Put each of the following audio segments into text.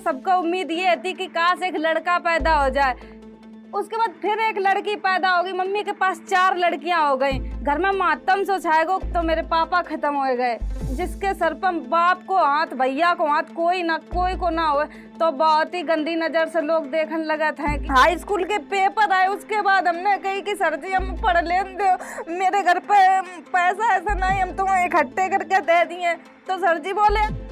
सबका उम्मीद ये थी कि काश एक लड़का पैदा हो जाए। उसके बाद फिर एक लड़की पैदा हो गई। मम्मी के पास 4 लड़कियां हो गई। घर में मातम सो छाएगो तो मेरे पापा खत्म हो गए। जिसके सर पर बाप को हाथ, भैया को हाथ, कोई को ना हो, तो बहुत ही गंदी नजर से लोग देखने लगा था। हाई स्कूल के पेपर आए, उसके बाद हमने कही कि सर जी हम पढ़ लें दो, मेरे घर पे पैसा ऐसा नहीं, हम तुम्हें इकट्ठे करके दे दिए। तो सर जी बोले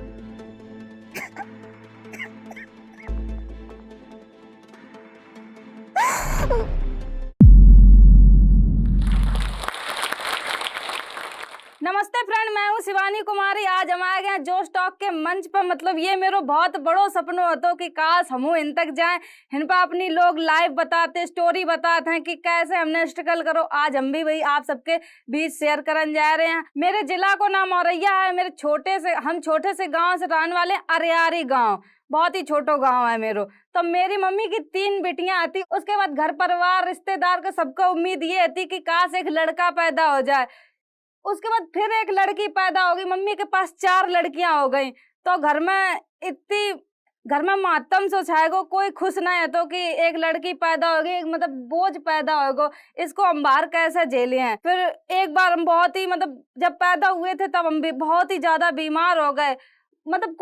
नमस्ते फ्रेंड, मैं हूँ शिवानी कुमारी। आज हम आ गए जोश टॉक के मंच पर। मतलब ये मेरा बहुत बड़ो सपना होता कि काश हम इन तक जाएं, इन पर अपनी लोग लाइव बताते, स्टोरी बताते हैं कि कैसे हमने स्ट्रगल करो। आज हम भी वही आप सबके बीच शेयर करने जा रहे हैं। मेरे जिला को नाम औरैया है। हम छोटे से गाँव से रहने वाले, अरियारी गाँव, बहुत ही छोटो गांव है मेरो। तो मेरी मम्मी की 3 बेटियां आती। उसके बाद घर परिवार रिश्तेदार का सबका उम्मीद ये थी कि काश एक लड़का पैदा हो जाए। उसके बाद फिर एक लड़की पैदा हो गई। मम्मी के पास 4 लड़कियां हो गई। तो घर में मातम सो छाएगो, कोई खुश नहीं है तो कि एक लड़की पैदा हो गई, मतलब बोझ पैदा होगा, इसको हम बाहर कैसे झेले हैं। फिर एक बार हम बहुत ही जब पैदा हुए थे तब हम भी बहुत ही ज्यादा बीमार हो गए। मतलब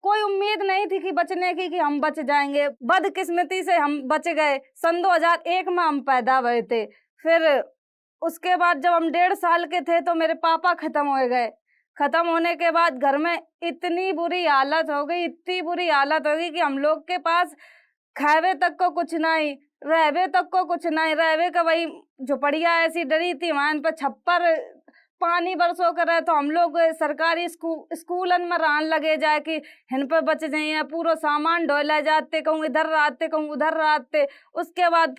कोई उम्मीद नहीं थी कि बचने की, कि हम बच जाएंगे। बदकिस्मती से हम बच गए। सन 2001 में हम पैदा हुए थे। फिर उसके बाद जब हम 1.5 साल के थे तो मेरे पापा खत्म हो गए। खत्म होने के बाद घर में इतनी बुरी हालत हो गई, इतनी बुरी हालत हो गई कि हम लोग के पास खावे तक को कुछ नहीं, रहवे तक को कुछ नहीं। रहवे का वही झोपड़िया ऐसी डरी थी, वहां पर छप्पर पानी बरसों करे। तो हम लोग सरकारी स्कूलन में रहने लगे जाए कि हिन पे बच जाइए। पूरा सामान ढोला जाते, कहूँ इधर रहते, कहूँ उधर रहते। उसके बाद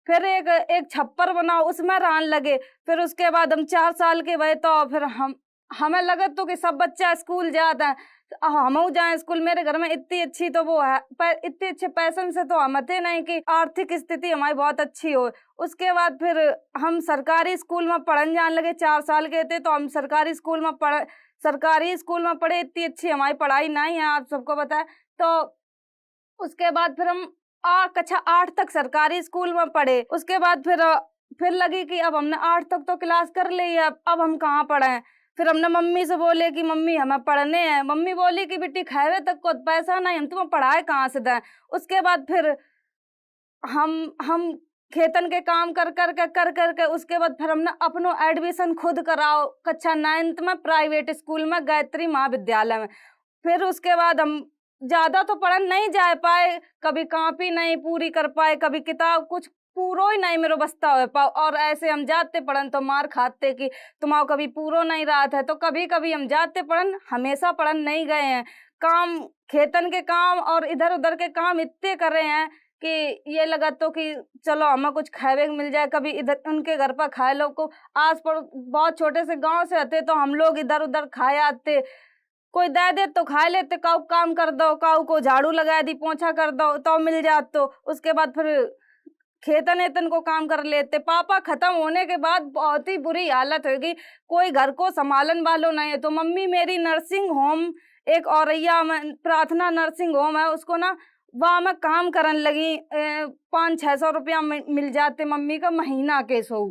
फिर एक छप्पर बनाओ, उसमें रहने लगे। फिर उसके बाद हम 4 साल के हुए तो फिर हमें लगे तो कि सब बच्चा स्कूल जाता है, हम जाए स्कूल। मेरे घर में इतनी अच्छी तो वो है, पर इतने अच्छे पैसन से तो हम थे नहीं कि आर्थिक स्थिति हमारी बहुत अच्छी हो। उसके बाद फिर हम सरकारी स्कूल में पढ़ने जाने लगे। 4 साल के थे तो हम सरकारी स्कूल में पढ़े। इतनी अच्छी हमारी पढ़ाई नहीं है, आप सबको पता है। तो उसके बाद फिर हम कक्षा 8 तक सरकारी स्कूल में पढ़े। उसके बाद फिर लगी कि अब हमने 8 तक तो क्लास कर ली है, अब हम कहाँ पढ़े। फिर हमने मम्मी से बोले कि मम्मी हमें पढ़ने हैं। मम्मी बोली कि बेटी खावे तक को पैसा नहीं, हम तुम्हें पढ़ाए कहाँ से दें। उसके बाद फिर हम खेतन के काम कर करके उसके बाद फिर हमने अपनो एडमिशन खुद कराओ कक्षा 9th में प्राइवेट स्कूल में, गायत्री महाविद्यालय में। फिर उसके बाद हम ज्यादा तो पढ़न नहीं जा पाए, कभी कॉपी नहीं पूरी कर पाए, कभी किताब कुछ पूरो ही नहीं मेरे बस्ता हो पाओ। और ऐसे हम जाते पढ़न तो मार खाते कि तुम्हारा कभी पूरो नहीं रहा था। तो कभी कभी हम जाते पढ़न, हमेशा पढ़न नहीं गए हैं। काम, खेतन के काम और इधर उधर के काम इतने कर रहे हैं कि ये लगा तो कि चलो हमें कुछ खावे मिल जाए। कभी इधर उनके घर पर खाए लोग को, आस पड़ोस बहुत छोटे से गांव से आते तो हम लोग इधर उधर खाए आते। कोई दे दे तो खा लेते, काऊ काम कर दो, काऊ को झाड़ू लगा दी, पोछा कर दो तो मिल जात। तो उसके बाद फिर खेतन एतन को काम कर लेते। पापा खत्म होने के बाद बहुत ही बुरी हालत हो गई, कोई घर को संभालन वालों नहीं है। तो मम्मी मेरी नर्सिंग होम, एक औरैया में प्रार्थना नर्सिंग होम है, उसको ना वहाँ में काम करने लगी। 500-600 रुपया मिल जाते मम्मी का महीना के सो।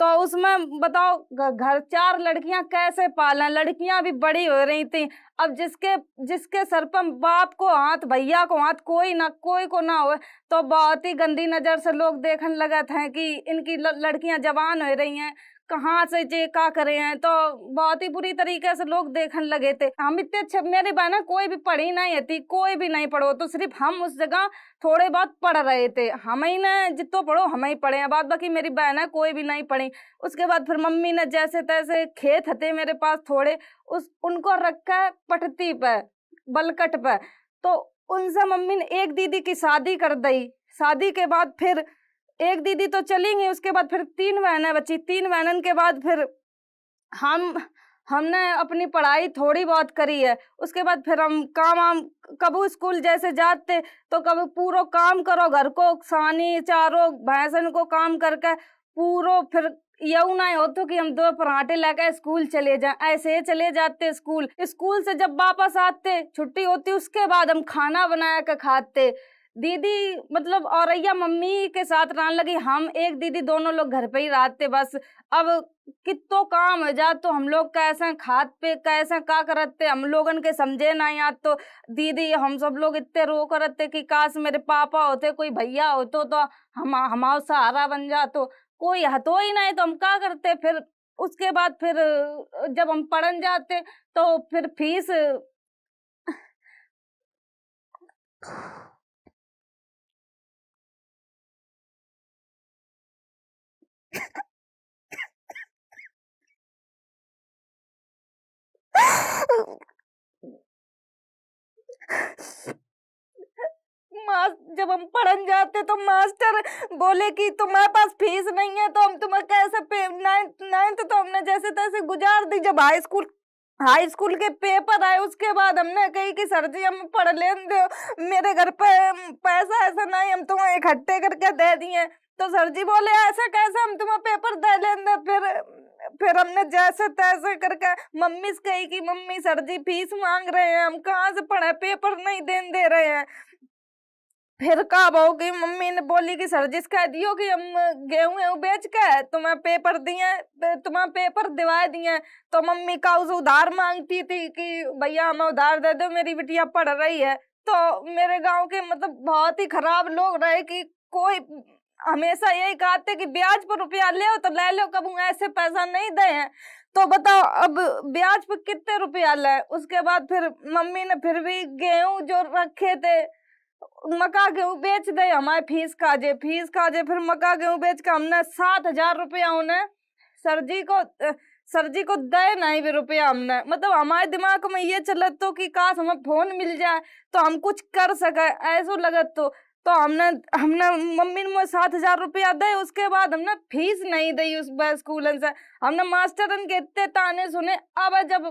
तो उसमें बताओ घर 4 लड़कियां कैसे पालें। लड़कियां भी बड़ी हो रही थी। अब जिसके सर पर बाप को हाथ, भैया को हाथ, कोई को ना हो, तो बहुत ही गंदी नजर से लोग देखने लगे थे कि इनकी लड़कियां जवान हो रही हैं, कहाँ से जे का करे हैं। तो बहुत ही बुरी तरीके से लोग देखने लगे थे। हम इतने अच्छे, मेरी बहना कोई भी पढ़ी नहीं थी, कोई भी नहीं पढ़ो, तो सिर्फ हम उस जगह थोड़े बहुत पढ़ रहे थे। हम ही ने जितो पढ़ो हम ही पढ़े हैं, बाद बाकी मेरी बहन है कोई भी नहीं पढ़ी। उसके बाद फिर मम्मी ने जैसे तैसे, खेत थे मेरे पास थोड़े, उनको रखा है पटती पे, बलकट पे। तो उनसे मम्मी ने एक दीदी की शादी कर दी। शादी के बाद फिर एक दीदी तो चली गई, उसके बाद फिर 3 बहनें बची। 3 बहनों के बाद फिर हमने अपनी पढ़ाई थोड़ी बहुत करी है। उसके बाद फिर हम कबू स्कूल जैसे जाते तो कभी पूरा काम करो, घर को सानी चारों भैंसन को काम करके पूरो, फिर यू ना हो तो कि हम 2 पराठे लेकर स्कूल चले जाएं, ऐसे ही चले जाते स्कूल। स्कूल से जब वापस आते, छुट्टी होती, उसके बाद हम खाना बना के खाते। दीदी मतलब औरैया मम्मी के साथ रहने लगी, हम एक दीदी दोनों लोग घर पे ही रहते बस। अब कितो काम हो जा तो हम लोग कैसे खात पे कैसे का करते, हम लोगन के समझे ना याद। तो दीदी हम सब लोग इतने रो करते कि काश मेरे पापा होते, कोई भैया होतो तो हम हमारा सहारा बन जातो। कोई हतो ही नहीं तो हम क्या करते फिर। उसके बाद फिर जब हम पढ़न जाते तो फिर फीस जब हम पढ़न जाते तो मास्टर बोले कि तुम्हारे पास फीस नहीं है तो हम तुम्हें कैसे पे। नाइन्थ नाइन्थ तो हमने जैसे तैसे गुजार दी। जब हाई स्कूल के पेपर आए उसके बाद हमने कही कि सर जी हम पढ़ लें दो, मेरे घर पे पैसा ऐसा नहीं, हम तुम्हें इकट्ठे करके दे दिए। तो सर जी बोले ऐसे कैसे हम तुम्हें पेपर दे लेंगे। फिर हमने जैसे तैसे करके मम्मी से कही कि मम्मी सर जी फीस मांग रहे हैं, हम कहाँ से पढ़े, पेपर नहीं देने दे रहे हैं। फिर का बहू की मम्मी ने बोली कि सर जी कह दियो कि हम गेहूं वेहूं बेच के तुम्हें पेपर दिए, तुम्हें पेपर दिवा दिए। तो मम्मी का उसे उधार मांगती थी कि भैया हमें उधार दे दो, मेरी बिटिया पढ़ रही है। तो मेरे गांव के मतलब बहुत ही खराब लोग रहे कि कोई हमेशा यही कहते कि ब्याज पर रुपया ले तो ले लो, कब ऐसे पैसा नहीं दे हैं। तो बताओ अब ब्याज पर कितने रुपया ले। उसके बाद फिर मम्मी ने फिर भी गेहूं जो रखे थे मका गेहूं बेच दे, हमारे फीस काजे। फिर मका गेहूं बेच के हमने 7,000 रुपया उन्हें सर जी को दे नहीं भी रुपया हमने। मतलब हमारे दिमाग में ये चलत तो कि काश हमें फोन मिल जाए तो हम कुछ कर सके, ऐसो लगत। तो हमने हमने मम्मी ने मुझे 7,000 रुपया दे। उसके बाद हमने फीस नहीं दी उस स्कूलन से। हमने मास्टरन के इतने ताने सुने। अब जब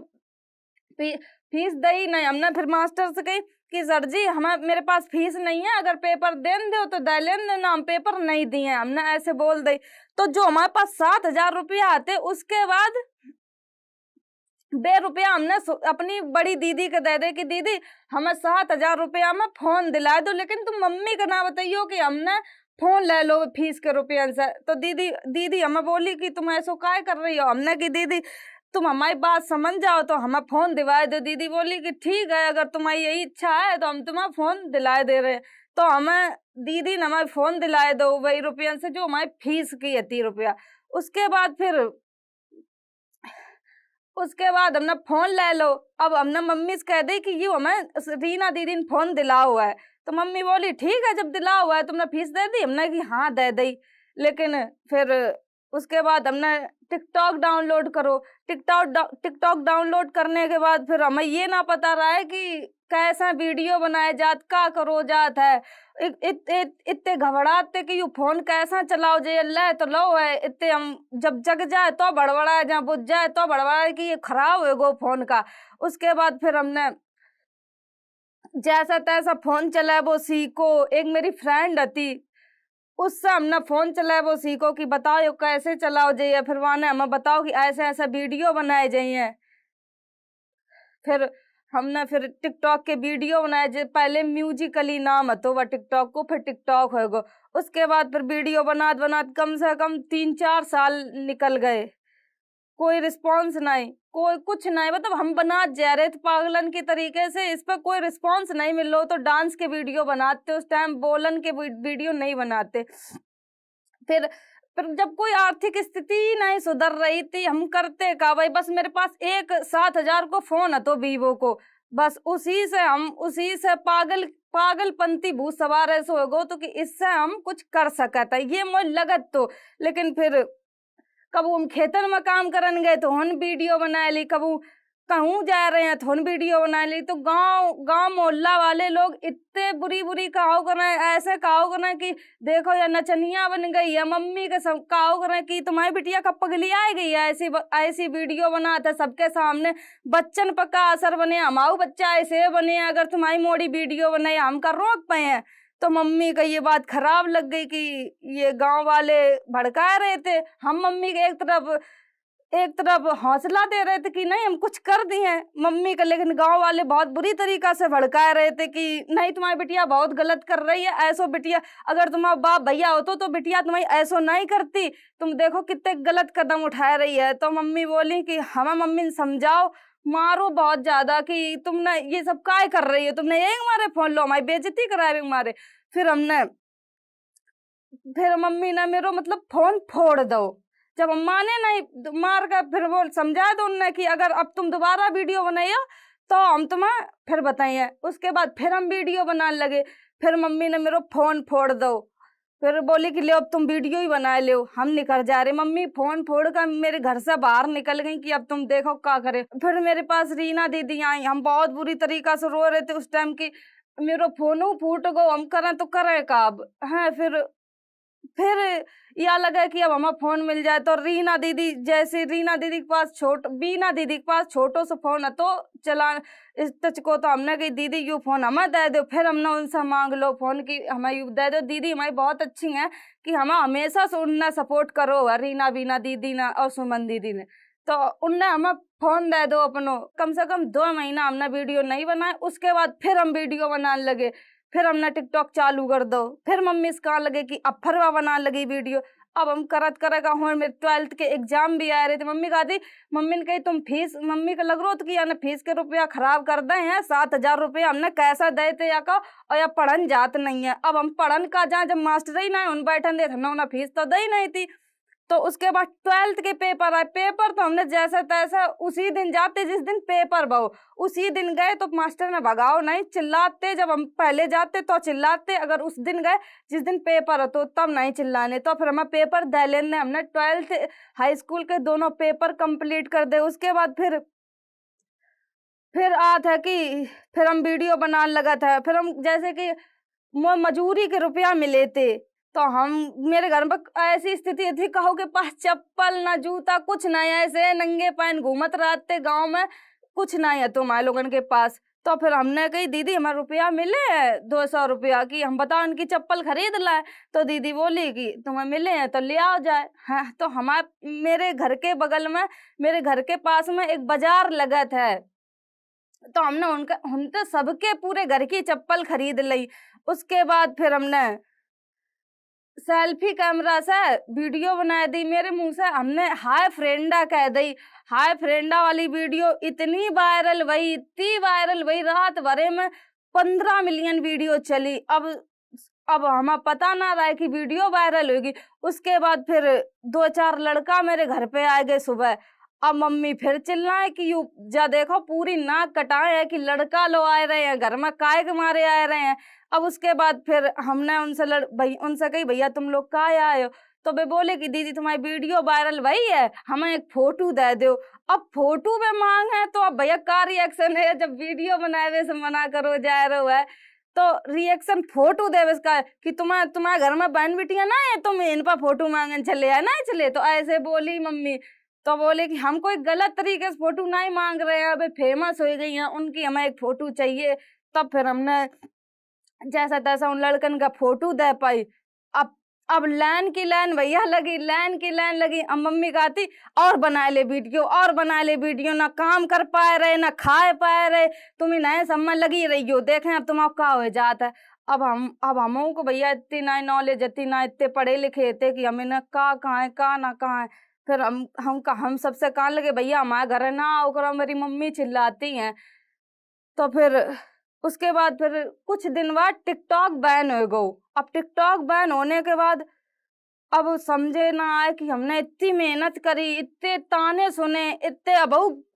फीस दई नहीं, हमने फिर मास्टर से कही कि सर जी हमें मेरे पास फीस नहीं है, अगर पेपर देन दो तो दे लेन देना, हम पेपर नहीं दिए, हमने ऐसे बोल दी। तो जो हमारे पास 7,000 रुपया आते उसके बाद ₹2 हमने अपनी बड़ी दीदी के दे दे कि दीदी हमें 7,000 रुपया में फोन दिला दो, लेकिन तुम मम्मी का ना बताइयो कि हमने फोन ले लो फीस के रुपया से। तो दीदी हमें बोली कि तुम ऐसा काय कर रही हो। हमने कि दीदी तुम हमारी बात समझ जाओ तो हमें फोन दिलाए दो। दीदी बोली कि ठीक है, अगर तुम्हारी यही इच्छा है तो हम तुम्हें फोन दिलाए दे रहे हैं। तो हमें दीदी ने हमारे फोन दिलाए दो वही रुपया से जो हमारी फीस की है 30 रुपया। उसके बाद हमने फोन ले लो। अब हमने मम्मी से कह दी कि ये हमें रीना दीदी ने फोन दिला हुआ है। तो मम्मी बोली ठीक है, जब दिला हुआ है तुमने फीस दे दी। हमने कि हाँ दे दी। लेकिन फिर उसके बाद हमने टिकटॉक डाउनलोड करो। टिकटॉक डाउनलोड करने के बाद फिर हमें ये ना पता रहा है कि कैसा वीडियो बनाया जात, का करो जात है। इतने घबराते कि यू फोन कैसा चलाओ जे ले तो लो है। इतने हम जब जग जाए तो बड़बड़ा है, जहाँ बुझ जाए तो बड़बड़ा है कि ये खराब है गो फोन का। उसके बाद फिर हमने जैसा तैसा फोन चला वो सीखो। एक मेरी फ्रेंड थी, उससे हमने फोन चलाए वो सीखो कि बताओ ये कैसे चलाओ जाइए। फिर वहां ने हमें बताओ कि ऐसे ऐसे वीडियो बनाए जाइए। फिर हमने फिर टिकटॉक के वीडियो बनाए। जो पहले म्यूजिकली नाम है तो वह टिकटॉक को, फिर टिकटॉक होगा। उसके बाद फिर वीडियो बनात बनात कम से कम 3-4 साल निकल गए। कोई रिस्पॉन्स नहीं, कोई कुछ नहीं। मतलब हम बना जा रहे थे पागलन की तरीके से, इस पर कोई रिस्पॉन्स नहीं मिल रहा। तो डांस के वीडियो बनाते उस टाइम, बोलन के वीडियो नहीं बनाते। फिर जब कोई आर्थिक स्थिति नहीं सुधर रही थी, हम करते का भाई। बस मेरे पास एक 7,000 को फोन है तो वीवो को, बस उसी से पागलपंती भूत सवार ऐसे हो गो तो कि इससे हम कुछ कर सकता ये मुझे लगत। तो लेकिन फिर कब हम खेतन में काम करन गए तो हम वीडियो बना ली, कब कहूँ जा रहे हैं तो हम वीडियो बना ली। तो गांव मोहल्ला वाले लोग इतने बुरी कहो करें, ऐसे कहो करें कि देखो या नचनिया बन गई है। मम्मी के सब कहो करें कि तुम्हारी बिटिया कब पगली आ गई है, ऐसी वीडियो बनाते सबके सामने। बच्चन पर का असर बने, हमारे बच्चा ऐसे बने, अगर तुम्हारी मोड़ी वीडियो बनाई हम कर रोक पाए हैं। तो मम्मी का ये बात खराब लग गई कि ये गांव वाले भड़का रहे थे। हम मम्मी के एक तरफ हौसला दे रहे थे कि नहीं हम कुछ कर दिए हैं मम्मी का, लेकिन गांव वाले बहुत बुरी तरीका से भड़का रहे थे कि नहीं तुम्हारी बिटिया बहुत गलत कर रही है, ऐसो बिटिया अगर तुम्हारा बाप भैया होतो तो बिटिया तुम्हारी ऐसो नहीं करती, तुम देखो कितने गलत कदम उठा रही है। तो मम्मी बोली कि हमें मम्मी समझाओ, मारो बहुत ज्यादा कि तुमने ये सब काय कर रही हो, तुमने यही हमारे फोन लो हमारी बेइज्जती कराए हमारे। फिर मम्मी ने मेरो मतलब फोन फोड़ दो। जब हम माने नहीं मार कर फिर वो समझा दो उनने कि अगर अब तुम दोबारा वीडियो बनाइयो तो हम तुम्हें फिर बताइए। उसके बाद फिर हम वीडियो बनाने लगे, फिर मम्मी ने मेरो फोन फोड़ दो। फिर बोली कि ले अब तुम वीडियो ही बना लो, हम निकल जा रहे। मम्मी फोन फोड़ कर मेरे घर से बाहर निकल गई कि अब तुम देखो क्या करे। फिर मेरे पास रीना दीदी आई, हम बहुत बुरी तरीका से रो रहे थे उस टाइम की मेरो फोन फूट गो, हम करें तो करें का अब है। फिर यह लगा कि अब हमें फोन मिल जाए तो रीना दीदी बीना दीदी के पास छोटो सा फोन है तो चला इस टच को, तो हमने कही दीदी यू फोन हमें दे दो। फिर हमने उनसे मांग लो फोन की हमें यू दे दो, दीदी हमारी बहुत अच्छी हैं कि हमें हमेशा से उनने सपोर्ट करो रीना बीना दीदी ने और सुमन दीदी ने, तो उनने हमें फोन दे दो अपनो। कम से कम 2 महीना हमने वीडियो नहीं बनाए, उसके बाद फिर हम वीडियो बनाने लगे। फिर हमने टिकटॉक चालू कर दो, फिर मम्मी से कहा लगे कि अब फरवा बनाने लगी वीडियो। अब हम करत करेगा हूँ, मेरे 12th के एग्जाम भी आ रहे थे। मम्मी ने कही तुम फीस, मम्मी का लग रहा था कि यानी फीस के रुपया खराब कर दे हैं, 7,000 रुपया हमने कैसा दे थे या का, और या पढ़न जात नहीं है। अब हम पढ़न का जहाँ जब मास्टर ही ना उन बैठन दे हमने फीस तो दे ही नहीं थी। तो उसके बाद 12th के पेपर आए, पेपर तो हमने जैसा तैसा उसी दिन जाते जिस दिन पेपर बहु उसी दिन गए, तो मास्टर ने भगाओ नहीं, चिल्लाते जब हम पहले जाते तो चिल्लाते, अगर उस दिन गए जिस दिन पेपर हो तो तब नहीं चिल्लाने। तो फिर हमें पेपर दे लेने, हमने 12th हाई स्कूल के दोनों पेपर कंप्लीट कर दे। उसके बाद फिर था कि फिर हम वीडियो बनाने लगा था। फिर हम जैसे कि मजूरी के रुपया मिले थे, तो हम मेरे घर में ऐसी स्थिति थी कहो के पास चप्पल ना जूता कुछ नहीं, ऐसे नंगे पैन घूमत रहते गांव में, कुछ नहीं है तुम्हारे लोगन के पास। तो फिर हमने कही दीदी हमारा रुपया मिले है 200 रुपया की, हम बताओ उनकी चप्पल खरीद लाए। तो दीदी बोली कि तुम्हें मिले हैं तो ले आओ जाए। हाँ, तो हमारे मेरे घर के बगल में मेरे घर के पास में एक बाजार लगत है, तो हमने उनके सबके पूरे घर की चप्पल खरीद ली। उसके बाद फिर हमने सेल्फी कैमरा से वीडियो बना दी, मेरे मुंह से हमने हाय फ्रेंडा कह दी। हाय फ्रेंडा वाली वीडियो इतनी वायरल भई, इतनी वायरल भई, रात भरे में 15 मिलियन वीडियो चली। अब हमें पता ना रहा है कि वीडियो वायरल होगी। उसके बाद फिर 2-4 लड़का मेरे घर पे आ गए सुबह। अब मम्मी फिर चिल्लाए कि यू जा देखो पूरी नाक कटाए है कि लड़का लो आए रहे हैं घर में, काय के मारे आए रहे हैं। अब उसके बाद फिर हमने उनसे कही भैया तुम लोग काय आए हो, तो वे बोले कि दीदी तुम्हारी वीडियो वायरल भई है, हमें एक फोटो दे दो। अब फोटो में मांग है तो अब भैया का रिएक्शन है, जब वीडियो बनाए से मना करो जा रहे है तो रिएक्शन फोटो देवे इसका कि तुम्हारे घर में बहन बिटिया ना है, तुम इन पर फोटो मांगने चले है ना चले, तो ऐसे बोली मम्मी। तो बोले कि हम कोई गलत तरीके से फोटो नहीं मांग रहे हैं, अभी फेमस हो गई हैं उनकी, हमें एक फोटो चाहिए। तब फिर हमने जैसा तैसा उन लड़कन का फोटो दे पाई। अब लाइन की लाइन भैया लगी, लाइन की लाइन लगी। अब मम्मी कहती और बना ले वीडियो, और बना ले वीडियो, ना काम कर पाए रहे ना खाए पाए रहे, तुम ही नए सब में लगी रही हो, देखें अब तुम्हारा क्या हो जाता है। अब हम को भैया इतनी ना नॉलेज, इतनी ना इतने पढ़े लिखे थे कि हमें ना कहाँ है का ना कहाँ है। फिर हम सबसे कहने लगे भैया हमारे घर ना आओ, मेरी मम्मी चिल्लाती हैं। तो फिर उसके बाद फिर कुछ दिन बाद टिकटॉक बैन हो गो। अब टिकटॉक बैन होने के बाद अब समझे ना आए कि हमने इतनी मेहनत करी, इतने ताने सुने, इतने अब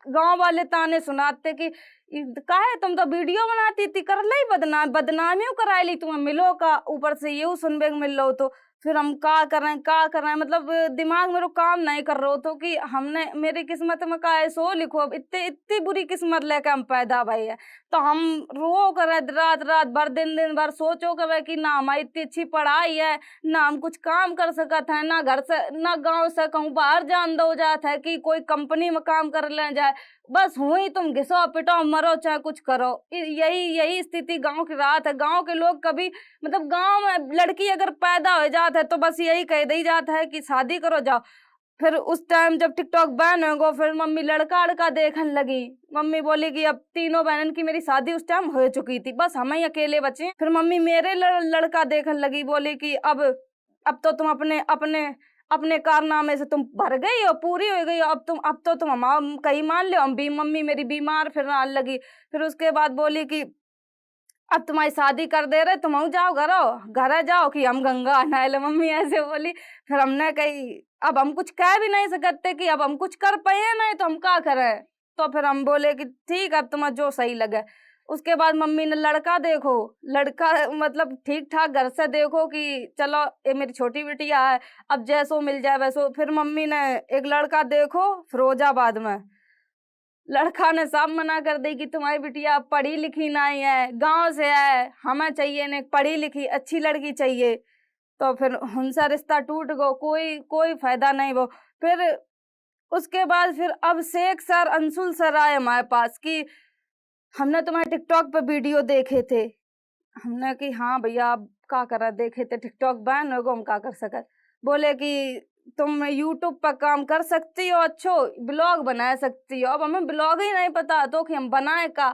गांव वाले ताने सुनाते कि काहे तुम तो वीडियो बनाती थी, कर ली बदनामियों कराई ली, तुम्हें मिलो का ऊपर से ये सुनबे मिल लो। तो फिर हम का करें मतलब दिमाग मेरे काम नहीं कर रहा तो कि हमने मेरी किस्मत में का है सो लिखो। अब इतनी इतनी बुरी किस्मत लेके हम पैदा भई है, तो हम रो करे रात रात भर दिन भर सोचो करे कि ना हमारी इतनी अच्छी पढ़ाई है, ना हम कुछ काम कर सकत है, ना घर से ना गांव से कहूँ बाहर जान दो जात है कि कोई कंपनी में काम कर ले जाए, बस हुई तुम घिसो पिटो मरो चाहे कुछ करो। यही यही स्थिति गांव की रात है। गांव के लोग कभी मतलब गांव में लड़की अगर पैदा हो जात है तो बस यही कह दी जाता है कि शादी करो जाओ। फिर उस टाइम जब टिकटॉक बैन हो गो, फिर मम्मी लड़का लड़का देखने लगी। मम्मी बोली कि अब तीनों बहनों की मेरी शादी उस टाइम हो चुकी थी, बस हम ही अकेले बचे। फिर मम्मी मेरे लड़का देखने लगी, बोली कि अब तो तुम अपने अपने अपने कारनामे से तुम भर गई हो, पूरी हो गई हो, अब तो तुम हम कहीं मान लो हम भी। मम्मी मेरी बीमार फिर आने लगी। फिर उसके बाद बोली कि अब तुम्हारी शादी कर दे रहे, तुम जाओ घर जाओ कि हम गंगा नहाए ले। मम्मी ऐसे बोली। फिर हमने कही अब हम कुछ कह भी नहीं सकते कि अब हम कुछ कर पाए नहीं तो हम क्या करें। तो फिर हम बोले कि ठीक है, अब तुम्हें जो सही लगे। उसके बाद मम्मी ने लड़का देखो, लड़का मतलब ठीक ठाक घर से देखो कि चलो ये मेरी छोटी बिटिया है, अब जैसो मिल जाए वैसो। फिर मम्मी ने एक लड़का देखो फिरोजाबाद में। लड़का ने साफ मना कर दी कि तुम्हारी बिटिया पढ़ी लिखी नहीं है, गांव से है, हमें चाहिए ने पढ़ी लिखी अच्छी लड़की चाहिए। तो फिर उनसा रिश्ता टूट गो, कोई कोई फायदा नहीं वो। फिर उसके बाद फिर अब शेख सर अंशुल सर आए हमारे पास कि हमने तुम्हारे टिकटॉक पे वीडियो देखे थे। हमने कि हाँ भैया आप क्या करा देखे थे, टिकटॉक बैन हो गो हम क्या कर सकत। बोले कि तुम यूट्यूब पर काम कर सकती हो, अच्छो ब्लॉग बना सकती हो। अब हमें ब्लॉग ही नहीं पता तो कि हम बनाए का।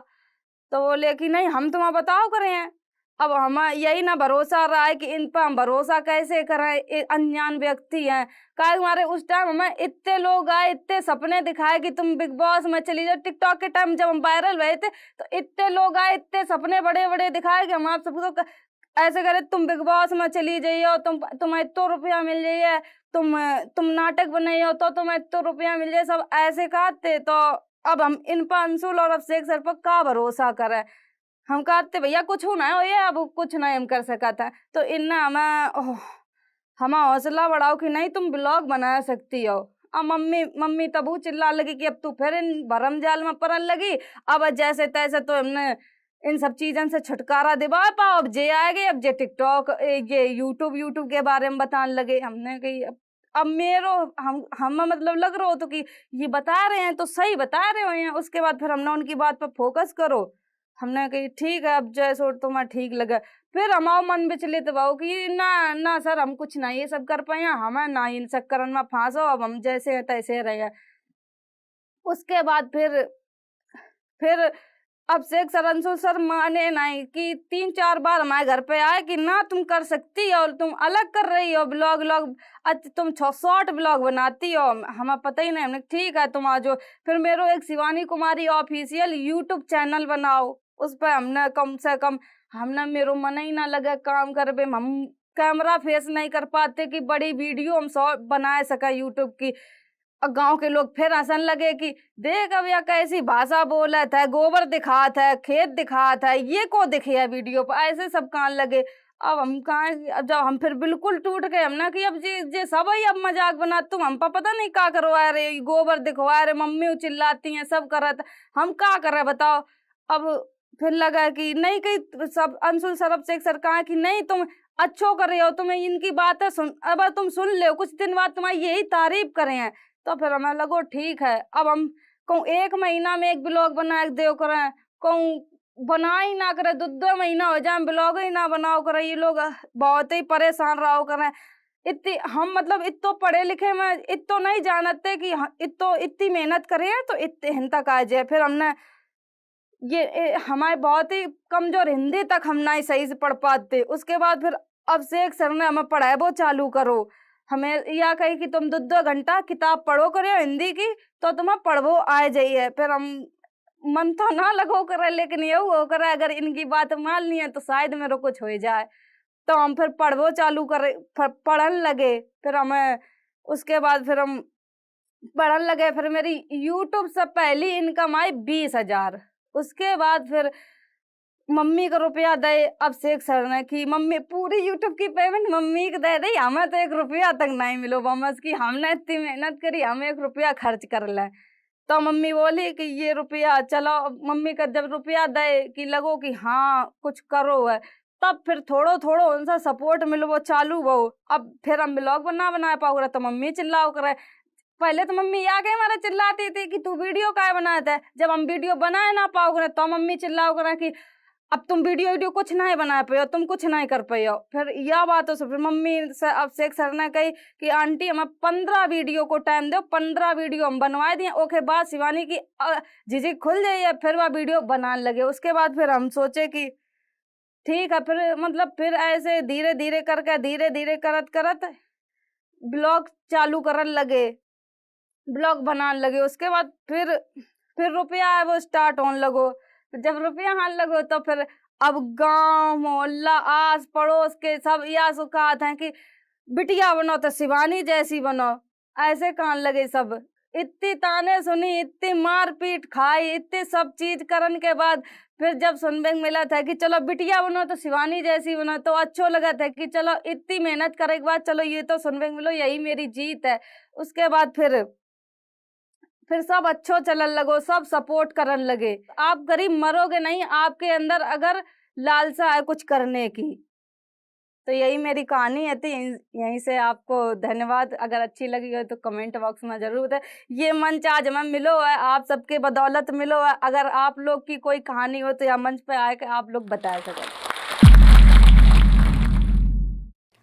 तो बोले कि नहीं हम तुम्हें बताओ करे हैं। अब हमें यही ना भरोसा रहा है कि इन पर हम भरोसा कैसे करें, ये अनजान व्यक्ति हैं। काहे हमारे उस टाइम हमें इतने लोग आए, इतने सपने दिखाए कि तुम बिग बॉस में चली जाओ। टिकटॉक के टाइम जब हम वायरल हुए थे तो इतने लोग आए, इतने सपने बड़े बड़े दिखाए कि हम आप सबको ऐसे करे तुम बिग बॉस में चली जाइयो, तुम्हें इतना रुपया मिल जाइए, तुम नाटक बनाइयो तो तुम्हें इतना रुपया मिल जाए, सब ऐसे कहते। तो अब हम इन पर अंशुल और अभिषेक सर पर का भरोसा करें। हम कहते भैया कुछ ना हो ये, अब कुछ नहीं हम कर सकता है। तो इनने हमें हौसला बढ़ाओ कि नहीं तुम ब्लॉग बना सकती हो। अब मम्मी मम्मी तबू चिल्ला लगी कि अब तू फिर इन भरम जाल में पड़न लगी। अब जैसे तैसे तो हमने इन सब चीजों से छुटकारा दिवा पाओ। अब जे आएगे, अब जे टिकटॉक ये यूट्यूब के बारे में बताने लगे। हमने कही अब मेरो हम मतलब लग रहा हो तो कि ये बता रहे हैं तो सही बता रहे हो हैं। उसके बाद फिर हमने उनकी बात पर फोकस करो। हमने कही ठीक है, अब जैसो तुम्हें ठीक लगे। फिर हमारा मन विचलित भाव कि ना ना सर हम कुछ नहीं ये सब कर पाए, हमें ना इन चक्कर में फांसो, अब हम जैसे हैं तैसे रहे। उसके बाद फिर अभिषेक सर अंशुल सर माने नहीं कि 3-4 बार हमारे घर पे आए कि ना तुम कर सकती हो, तुम अलग कर रही हो ब्लॉग व्लॉग, तुम शॉर्ट ब्लॉग बनाती हो, हमें पता ही नहीं। हमने ठीक है तुम आ जाओ। फिर मेरे एक Shivani Kumari official YouTube channel बनाओ, उस पर हमने कम से कम हमने मेरो मन ही ना लगे काम करबे। हम कैमरा फेस नहीं कर पाते कि बड़ी वीडियो हम शॉर्ट बना सका यूट्यूब की। और गांव के लोग फिर हंसन लगे कि देख अब या कैसी भाषा बोलत है, गोबर दिखात है, खेत दिखात है, ये को दिखे है वीडियो पर, ऐसे सब कान लगे। अब हम कहाँ, अब जब हम फिर बिल्कुल टूट गए, हमने कि अब जे सब ही अब मजाक बना, तुम हम पर पता नहीं क्या करवा रहे, गोबर दिखवा रहे, मम्मी चिल्लाती हैं सब करत, हम क्या कर रहे बताओ। अब फिर लगा कि नहीं कहीं सब अंशुल सरब से सरकार की नहीं तुम अच्छो कर रहे हो, तुम्हें इनकी बातें सुन, अब तुम सुन ले कुछ दिन बाद तुम्हारी यही तारीफ करे हैं। तो फिर हमें लगो ठीक है, अब हम कहूँ 1 महीना में एक ब्लॉग बना के दो करें, कहूँ बना ही ना करे, 2-2 महीना हो जाए ब्लॉग ही ना बनाओ करे। ये लोग बहुत ही परेशान रहो करें। इतनी हम मतलब इतो पढ़े लिखे में इतो नहीं जानते कि इतो इतनी मेहनत करे तो इतने हिन तक आ जाए। फिर हमने हमारे बहुत ही कमजोर हिंदी तक हम नहीं सही से पढ़ पाते। उसके बाद फिर अभिषेक सर ने हमें पढ़ाए वो चालू करो, हमें या कही कि तुम 2-2 घंटा किताब पढ़ो करो हिंदी की तो तुम्हें पढ़वो आ जाइए। फिर हम मन तो ना लगो करे, लेकिन ये हो करे अगर इनकी बात मान ली है तो शायद मेरे कुछ हो जाए। तो हम फिर पढ़वो चालू करे, पढ़न लगे। फिर हमें उसके बाद फिर हम पढ़न लगे। फिर मेरी यूट्यूब से पहली इनकम आई 20,000। उसके बाद फिर मम्मी का रुपया दे। अब शेख सर ने कि मम्मी पूरी यूट्यूब की पेमेंट मम्मी को दे दी, हमें तो 1 रुपया तक नहीं मिलो बमस की, हमने इतनी मेहनत करी, हमें 1 रुपया खर्च कर ले। तो मम्मी बोली कि ये रुपया चलो, मम्मी का जब रुपया दे कि लगो कि हाँ कुछ करो है, तब फिर थोड़ो थोड़ो उनसे सपोर्ट मिलो चालू वो। अब फिर हम ब्लॉग बना पाओ रहे तो मम्मी चिल्लाओ करे। पहले तो मम्मी आके हमारे चिल्लाती थी कि तू वीडियो काहे बनाता है, जब हम वीडियो बनाए ना पाओ रहे तो मम्मी चिल्लाओ करे कि अब तुम वीडियो कुछ नहीं बना पाए हो, तुम कुछ नहीं कर पाए हो। फिर यह बात हो, फिर मम्मी से अब शेख सर ने कही कि आंटी हमें 15 वीडियो को टाइम दो, 15 वीडियो हम बनवाए दिए। ओके बाद शिवानी की झिझक खुल जाइए, फिर वह वीडियो बनाने लगे। उसके बाद फिर हम सोचे कि ठीक है, फिर मतलब फिर ऐसे धीरे धीरे करके धीरे धीरे करत करत ब्लॉग चालू करने लगे, ब्लॉग बनाने लगे। उसके बाद फिर रुपया है वो स्टार्ट होने लगो। जब रुपया आने लगो तो फिर अब गांव मोहल्ला आस पड़ोस के सब यह सुखात हैं कि बिटिया बनो तो शिवानी जैसी बनो, ऐसे कहने लगे सब। इतनी ताने सुनी, इतनी मार पीट खाई, इतनी सब चीज करने के बाद फिर जब सुनने को मिला था कि चलो बिटिया बनो तो शिवानी जैसी बनो, तो अच्छो लगा था कि चलो इतनी मेहनत करने के बाद चलो ये तो सुनने को मिलो, यही मेरी जीत है। उसके बाद फिर सब अच्छो चलन लगो, सब सपोर्ट करने लगे। आप गरीब मरोगे नहीं, आपके अंदर अगर लालसा है कुछ करने की। तो यही मेरी कहानी है थी, यहीं से आपको धन्यवाद। अगर अच्छी लगी हो तो कमेंट बॉक्स में जरूर है। ये मंच आज हमें मिलो है, आप सबके बदौलत मिलो है। अगर आप लोग की कोई कहानी हो तो यह मंच पे आके आप लोग बता सकें।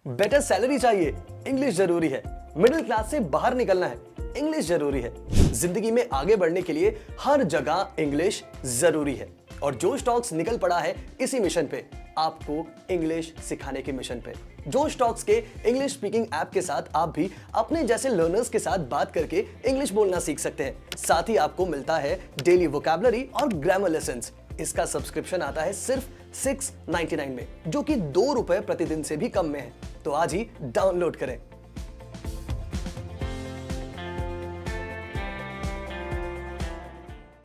बेटर सैलरी चाहिए, इंग्लिश जरूरी है। मिडिल क्लास से बाहर निकलना है, इंग्लिश जरूरी है। जिंदगी में आगे बढ़ने के लिए हर जगह इंग्लिश जरूरी है। और जोश टॉक्स निकल पड़ा है इसी मिशन पे, आपको इंग्लिश सिखाने के मिशन पे। जोश टॉक्स के इंग्लिश स्पीकिंग ऐप के साथ आप भी अपने जैसे लर्नर्स के साथ बात करके इंग्लिश बोलना सीख सकते हैं। साथ ही आपको मिलता है डेली वोकैबुलरी और ग्रामर लेसन्स। इसका सब्सक्रिप्शन आता है सिर्फ 699 में, जो कि 2 रुपए प्रतिदिन से भी कम में है। तो आज ही डाउनलोड करें।